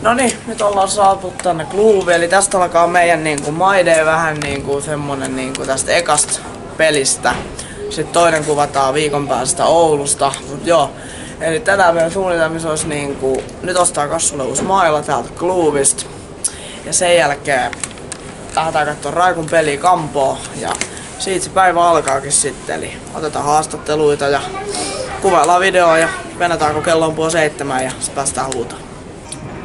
Noniin, nyt ollaan saatu tänne kluuviin, eli tästä alkaa meidän niinku maide vähän niinku semmonen niinku tästä ekasta pelistä. Sitten toinen kuvataan viikon päästä Oulusta, mut joo. Eli tänään meidän suunnitelmissa olisi niinku, nyt ostaa Kassulle uusi maila täältä kluuvista. Ja sen jälkeen lähdetään katsoa Raikun peliä Kampoon ja siitä se päivä alkaakin sitten. Eli otetaan haastatteluita ja kuvaillaan videoa ja venätään kun kello on 6:30 ja sitten päästään huutaan.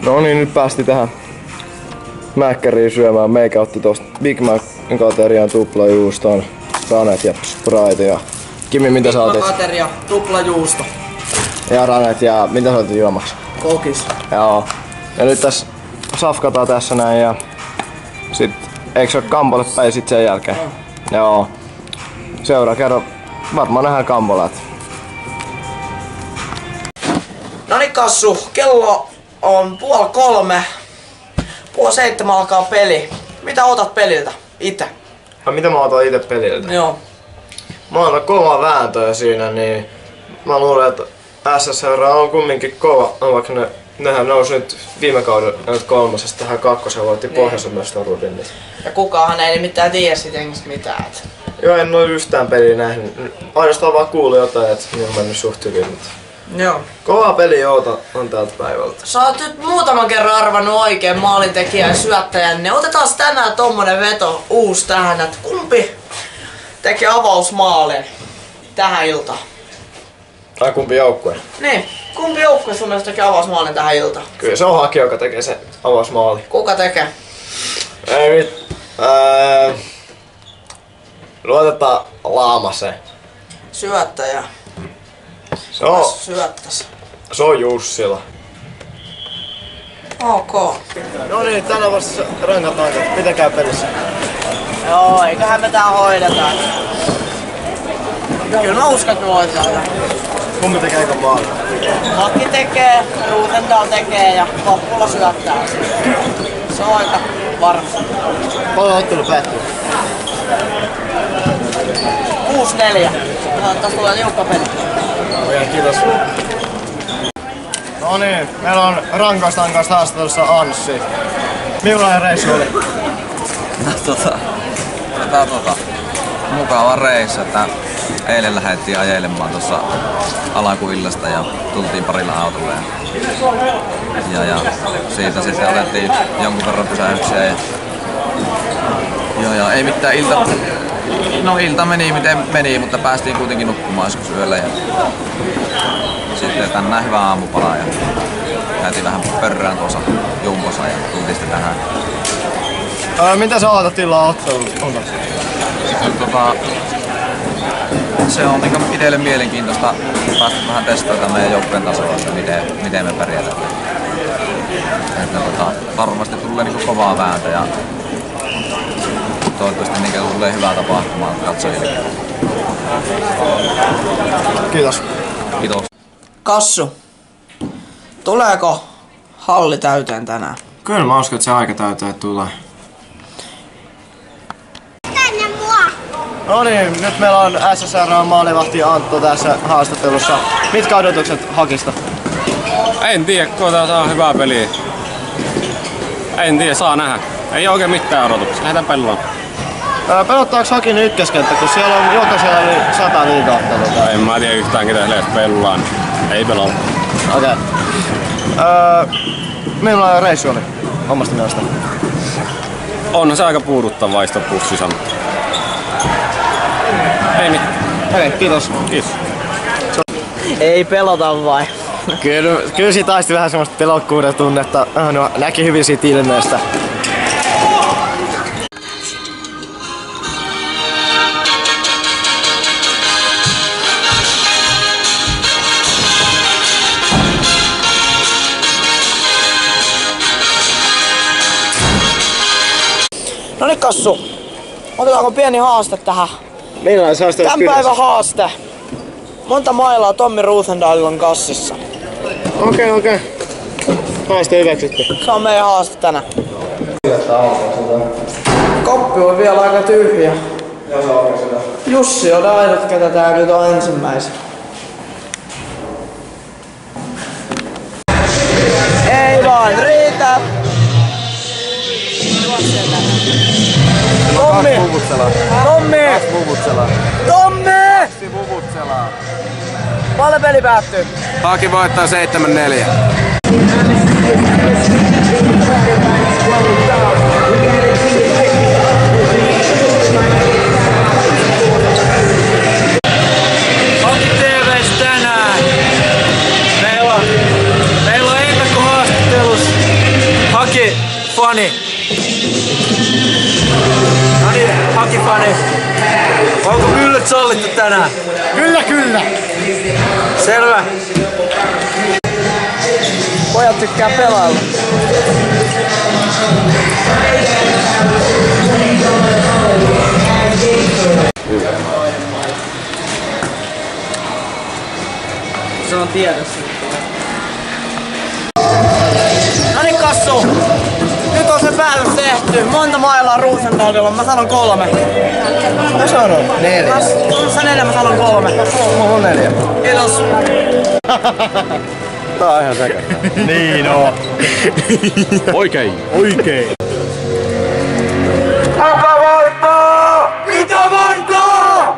No niin, nyt päästi tähän mäkkäriin syömään. Meikä otti tosta Big Macin katerian tuplajuuston, ranet ja Sprite ja Kimi, mitä sä otit? Kateria, tuplajuusto. Ja ranet ja mitä sä otit juomaksi? Kokis. Joo. Ja nyt tässä safkataan tässä näin ja sit eikö se oo Kampolle päin sit sen jälkeen? Joo. Seuraa kerran. Varmaan nähdään Kampolla. Noniin Kassu, kello on 2:30. 6:30 alkaa peli. Mitä otat peliltä? Itse? Mitä mä otan ite peliltä? Joo. Mä otan kova vääntöä siinä, niin mä luulen, että SSR on kumminkin kova, vaikka nehän nousi nyt viime kauden kolmosesta tähän kakkoseen, voitti pohjoisen mestaruuden. Ja kukaan ei mitään tiedä siitä jengistä mitään. Joo, en oo yhtään peliä nähnyt. Ainoastaan vaan kuullut jotain, että niin on mennyt suht hyvin. Joo. Kova peli on tältä päivältä. Sä oot nyt muutaman kerran arvannut oikein maalintekijän ja syöttäjän, niin otetaan tänään tommonen veto uusi tähän, että kumpi teki avausmaalin tähän iltaan? Tai kumpi joukkue? Niin, kumpi joukkue sun mielestä teki avausmaalin tähän iltaan? Kyllä se on Haki, joka tekee se avausmaali. Kuka tekee? Ei nyt. Luotetaan Laamaseen. Syöttäjä. Se on Jussila. Ok. No niin, tänään vasta rankat aikaa. Miten käy pelissä? Joo, eiköhän me tää hoideta. Kyllä mä uskon, että me voitetaan. Kumpi tekee eikä maali? Haki tekee, Rutendal tekee ja Koppula syöttää. Se on aika varma. Paljon ottelu päättyy? 6-4. Tässä tulee niukka peli. Oikein kiitos. No niin, meillä on Rankoistan kanssa haastattelussa Anssi. Millainen reissu oli? Mukava reissu, että eilen lähdettiin ajelemaan tuossa alakuillasta ja tultiin parilla autolla ja siitä sitten otettiin jonkun verran pysähyksiä ja ei mitään ilta meni miten meni, mutta päästiin kuitenkin nukkumaan joskus yöllä ja sitten tänään hyvä aamupala ja käytiin vähän pörrään tuossa jumpossa ja tultiin sitten tähän. Mitä sä odotat illan ottelun? Se on niinku itselle mielenkiintoista päästä vähän testata meidän joukkueen tasolla, että miten me pärjätään. Varmasti tulee niinku kovaa vääntä ja toivottavasti niinku tulee hyvää tapahtumaa katsojille. Kiitos. Kiitos. Kassu, tuleeko halli täyteen tänään? Kyllä mä uskon, että se aika täyteen tulee. No niin, nyt meillä on SSR-maalivahti Antto tässä haastattelussa. Mitkä odotukset Hakista? En tiedä, koetaan hyvää peliä. En tiedä, saa nähdä. Ei oikein mitään odotuksia. Lähdetään pelloon. Pelottaako Hakin ykköskenttä, kun siellä on jokaisella yli 100 liiga-ottelua? En mä tiedä yhtään ketä edes pellaan. Ei pelaa. Okei. Millainen reissu oli omasta mielestä? Onhan se aika puuduttavaista pussissa. Ei mitään. Okei, kiitos. Kiitos. Ei pelota vai? Kyllä siitä taisti vähän semmoista pelokkuuden tunnetta. No, näki hyvin siitä ilmeestä. Noniin Kassu, otetaanko pieni haaste tähän? Millainen haaste? Tän päivän haaste. Monta mailaa Tommi Ruthendalilla on kassissa? Okei. Haaste hyväksytty. Se on meidän haaste tänään. Koppi on vielä aika tyhjä. Jussi on ainut, ketä tää nyt on ensimmäisenä. Ei vaan riitä! Vuvutsela. Tommi! Vuvutsela. Tommi! Vuvutsela. Paljon peli päättyy? Haki voittaa 7-4. Haki TV:ssä tänään. Meillä on ennakkohaastattelus Haki fani. Haki fani. Onko myllyt sallittu tänään? Kyllä. Selvä. Pojat tykkää pelailla. Se on tiedossa. Noniin Kassu! Nyt on se päätös tehty. Monta mailaa Rosenthalilla? Mä sanon 3. Mä sanon 4. Sä 4, mä sanon 3. Mulla on 4. Kiitos. Tää on ihan sekä. Niin on. Oikein. Kuka voittaa? Mitä voittaa?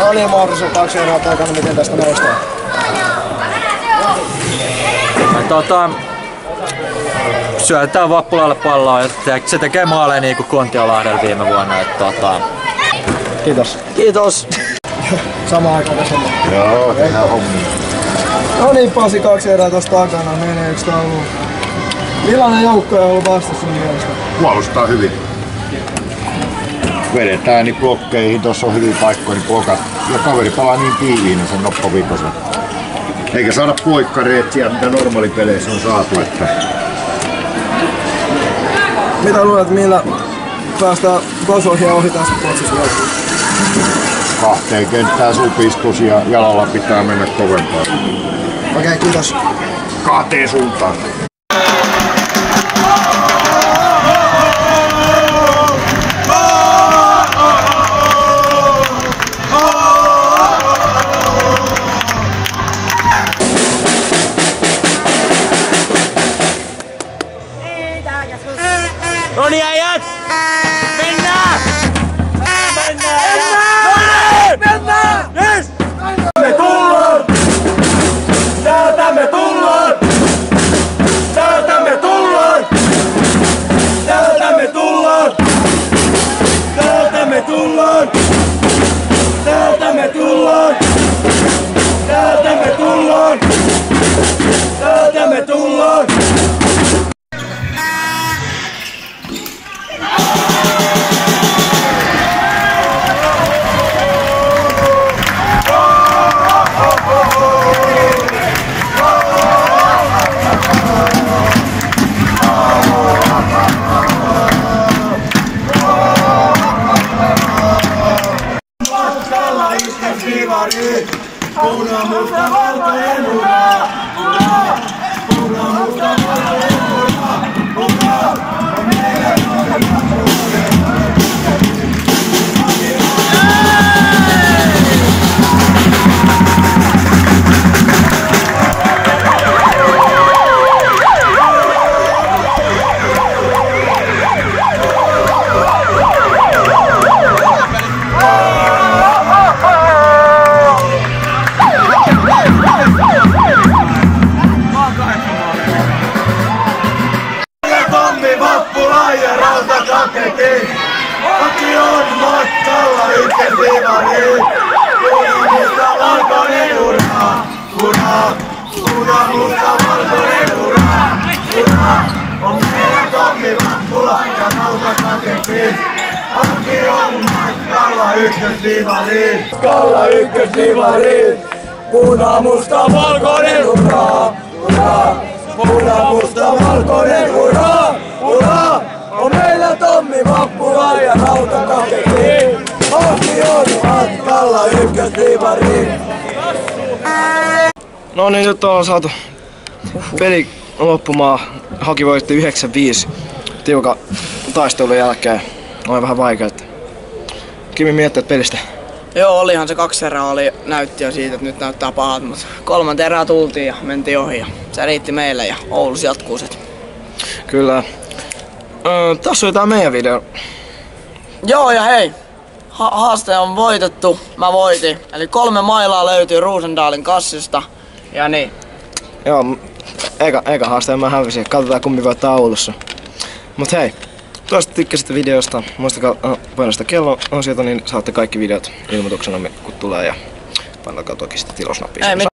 Oli mahdollisuus 2 erää takana, miten tästä noustaan? Syötetään Vappulalle palloa ja se tekee maaleja niin kuin Kontiolahdella viime vuonna. Kiitos. Kiitos. Sama aikaan tässä on. Joo, tehdään hommia. No niin, Pasi, 2 erää tossa takana, 4-1 tauluun. Millainen joukko on ollut vastassa sun mielestä? Puolustaa hyvin. Vedetään niin blokkeihin, tuossa on hyviä paikkoja, niin blokat. Ja kaveri pelaa niin tiiviinä sen noppavikosen. Eikä saada poikkareet sieltä, mitä normaalipeleissä on saatu. Että... Mitä luulet, millä päästään Kosohia ohi tästä potsissa loppuun? 2 kenttään supistus ja jalalla pitää mennä kovempaa. Okei, kiitos. 2 suuntaan. Noniin äijät! Mennään! Mennään! Yes! Me tullaan! Täältä me tullaan! musta valkoinen hurraa, hurraa! Punamusta valkoinen hurraa, hurraa! On meidän Aki on matkalla ykkösdiivariin. Punamusta valkoinen hurraa, hurraa! Punamusta valkoinen hurraa, hurraa! On meidän Tommi Vappula ja rautakakekin. Aki on matkalla ykkösdiivariin. Matkalla ykkösdiivariin. Punamusta valkoinen hurraa, hurraa! Punamusta valkoinen hurraa, hurraa! On meillä Tommi Vappula ja rautakakekin. Aki on matkalla ykkösdiivariin. No niin, nyt on saatu peli loppumaan. Haki voitti 9-5 tiukan taistelun jälkeen. Oli vähän vaikeaa. Kimi miettii pelistä. Joo, olihan se 2 erää näytti jo siitä, että nyt näyttää pahat, mutta 3 erää tultiin ja mentiin ohi ja se riitti meille ja Oulus jatkuu sit. Kyllä. Tässä oli tää meidän video. Joo ja hei, haaste on voitettu, mä voitin. Eli 3 mailaa löytyy Roosendalin kassista ja niin. Joo, eka haasteen mä hävisin. Katsotaan kumpi voittaa Oulussa. Mut hei, toista tykkäsitte videosta, muistakaa painaa sitä kello-osiota, niin saatte kaikki videot ilmoituksena kun tulee ja painakaa toki sitä tilosnappia.